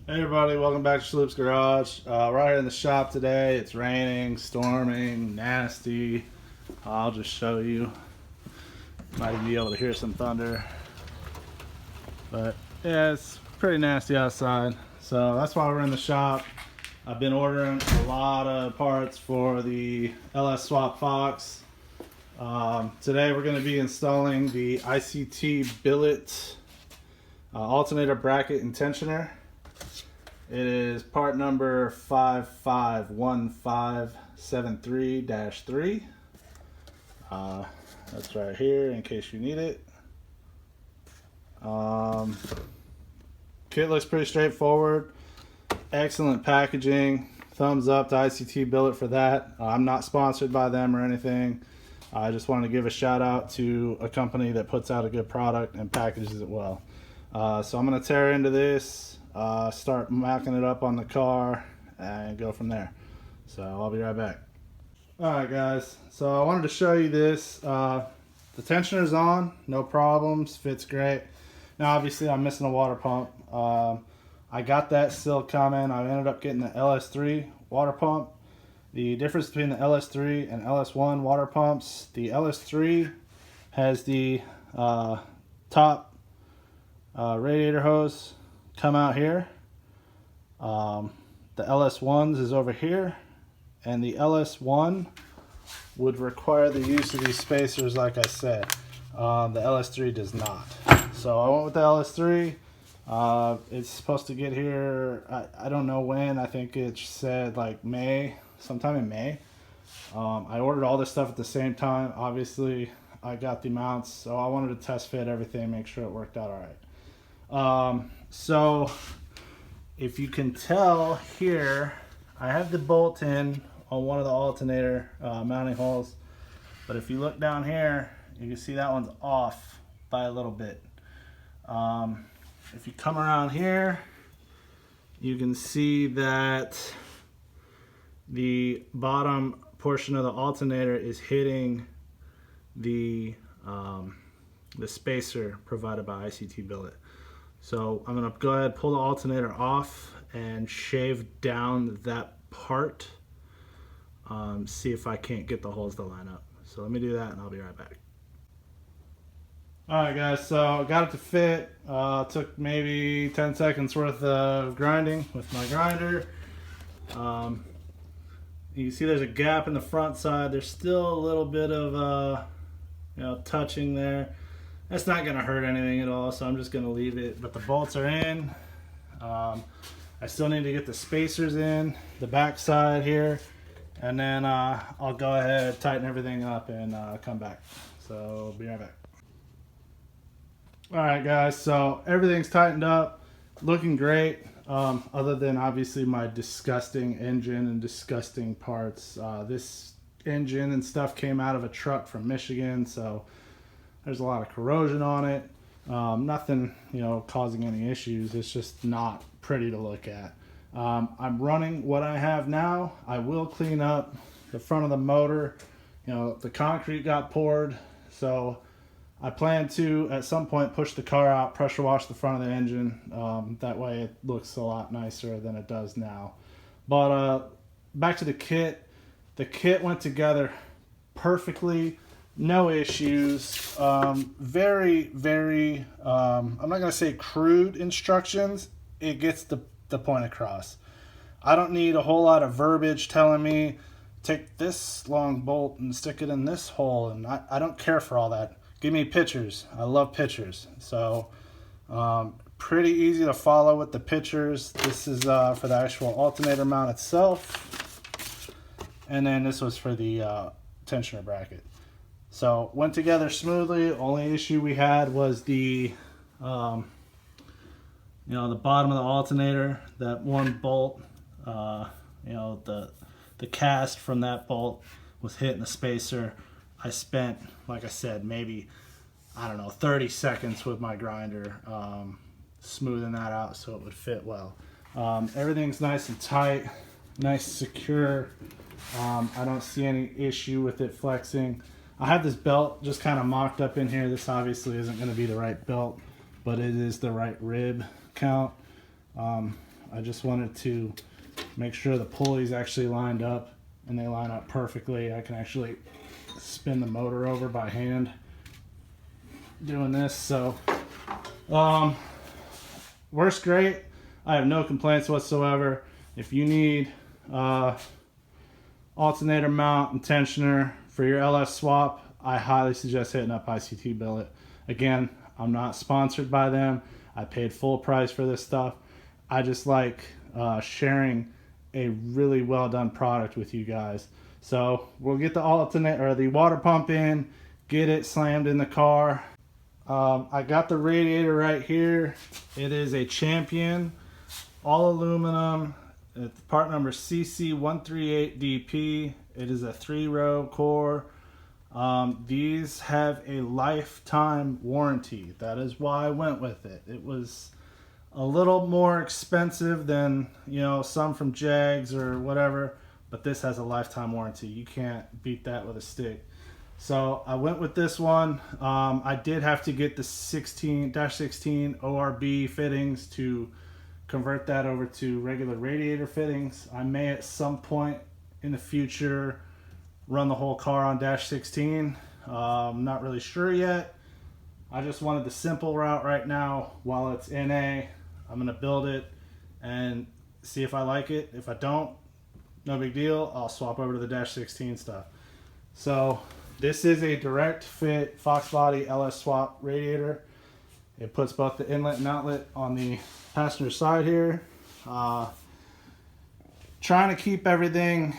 Hey everybody, welcome back to Sloop's Garage. We're out here in the shop today. It's raining, storming, nasty. I'll just show you. Might even be able to hear some thunder. But yeah, it's pretty nasty outside. So that's why we're in the shop. I've been ordering a lot of parts for the LS Swap Fox. Today we're going to be installing the ICT Billet alternator bracket and tensioner. It is part number 551573-3. That's right here in case you need it. Kit looks pretty straightforward. Excellent packaging. Thumbs up to ICT Billet for that. I'm not sponsored by them or anything. I just wanted to give a shout out to a company that puts out a good product and packages it well. So I'm going to tear into this. Start macking it up on the car and go from there. So I'll be right back. Alright guys, so I wanted to show you this. The tensioner's on, no problems, fits great. Now obviously I'm missing a water pump. I got that still coming. I ended up getting the LS3 water pump. The difference between the LS3 and LS1 water pumps, the LS3 has the top radiator hose come out here. The LS1s is over here, and the LS1 would require the use of these spacers like I said. The LS3 does not. So I went with the LS3. It's supposed to get here, I don't know when. I think it said like May, sometime in May. I ordered all this stuff at the same time. Obviously I got the mounts, so I wanted to test fit everything, make sure it worked out alright. So if you can tell here, I have the bolt in on one of the alternator mounting holes, but if you look down here, you can see that one's off by a little bit. If you come around here, you can see that the bottom portion of the alternator is hitting the spacer provided by ICT Billet. So I'm going to go ahead, pull the alternator off and shave down that part. See if I can't get the holes to line up. So let me do that and I'll be right back. Alright guys, so I got it to fit. Took maybe 10 seconds worth of grinding with my grinder. You can see there's a gap in the front side. There's still a little bit of touching there. That's not going to hurt anything at all, so I'm just going to leave it. But the bolts are in. I still need to get the spacers in, the back side here. And then I'll go ahead, tighten everything up, and come back. So be right back. Alright guys, so everything's tightened up. Looking great. Other than obviously my disgusting engine and disgusting parts. This engine and stuff came out of a truck from Michigan, so there's a lot of corrosion on it. Nothing, causing any issues. It's just not pretty to look at. I'm running what I have now. I will clean up the front of the motor. The concrete got poured, so I plan to at some point push the car out, pressure wash the front of the engine. That way it looks a lot nicer than it does now. But back to the kit. The kit went together perfectly. No issues. Very, very, I'm not going to say crude instructions. It gets the point across. I don't need a whole lot of verbiage telling me, take this long bolt and stick it in this hole. And I don't care for all that. Give me pictures. I love pictures. So, pretty easy to follow with the pictures. This is for the actual alternator mount itself. And then this was for the tensioner bracket. So went together smoothly. Only issue we had was the the bottom of the alternator, that one bolt, the cast from that bolt was hitting the spacer. I spent, like I said, maybe, 30 seconds with my grinder smoothing that out so it would fit well. Everything's nice and tight, nice secure. I don't see any issue with it flexing. I have this belt just kind of mocked up in here. This obviously isn't going to be the right belt, but it is the right rib count. I just wanted to make sure the pulleys actually lined up, and they line up perfectly. I can actually spin the motor over by hand doing this. So works great. I have no complaints whatsoever. If you need alternator mount and tensioner for your LS swap, I highly suggest hitting up ICT Billet. Again, I'm not sponsored by them. I paid full price for this stuff. I just like sharing a really well done product with you guys. So we'll get the alternator or the water pump in, get it slammed in the car. I got the radiator right here. It is a Champion, all aluminum. It's part number CC138DP. It is a 3-row core. These have a lifetime warranty. That is why I went with it. It was a little more expensive than, you know, some from Jags or whatever, but this has a lifetime warranty. You can't beat that with a stick. So I went with this one. I did have to get the 16 ORB fittings to convert that over to regular radiator fittings. I may at some point in the future run the whole car on -16. I'm not really sure yet. I just wanted the simple route right now while it's NA. I'm gonna build it and see if I like it. If I don't, no big deal. I'll swap over to the -16 stuff. So this is a direct fit Fox Body LS swap radiator. It puts both the inlet and outlet on the passenger side here. Trying to keep everything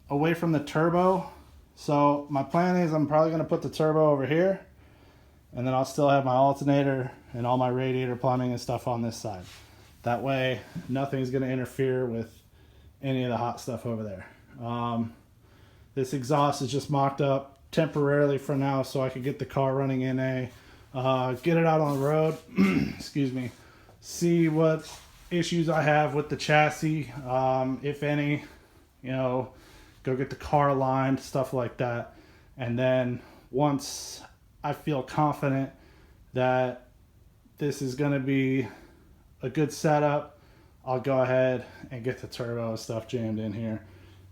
away from the turbo. So my plan is I'm probably going to put the turbo over here, and then I'll still have my alternator and all my radiator plumbing and stuff on this side. That way nothing's going to interfere with any of the hot stuff over there. This exhaust is just mocked up temporarily for now so I could get the car running NA, get it out on the road, excuse me, see what issues I have with the chassis, if any, you know, go get the car aligned, stuff like that. And then once I feel confident that this is going to be a good setup, I'll go ahead and get the turbo stuff jammed in here,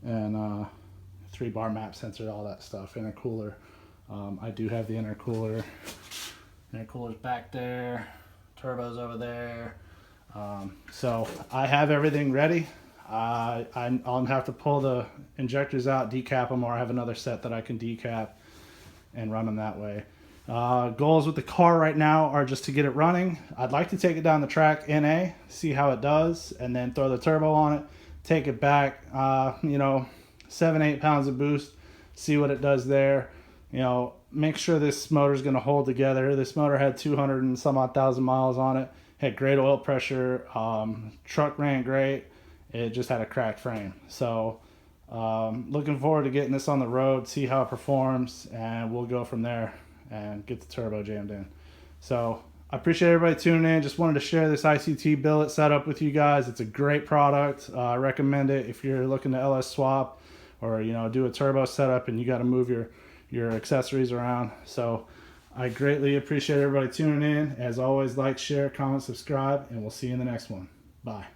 and 3-bar map sensor, all that stuff, intercooler. I do have the intercooler. Intercooler's back there, turbo's over there. So I have everything ready. I'll have to pull the injectors out, decap them, or I have another set that I can decap and run them that way. Goals with the car right now are just to get it running. I'd like to take it down the track NA, see how it does, and then throw the turbo on it, take it back, you know, 7-8 pounds of boost, see what it does there. You know, make sure this motor is going to hold together. This motor had 200 and some odd thousand miles on it, had great oil pressure, truck ran great. It just had a cracked frame. So looking forward to getting this on the road, see how it performs, and we'll go from there and get the turbo jammed in. So I appreciate everybody tuning in. Just wanted to share this ICT billet setup with you guys. It's a great product. I recommend it if you're looking to LS swap or, you know, do a turbo setup and you got to move your accessories around. So I greatly appreciate everybody tuning in. As always, like, share, comment, subscribe, and we'll see you in the next one. Bye.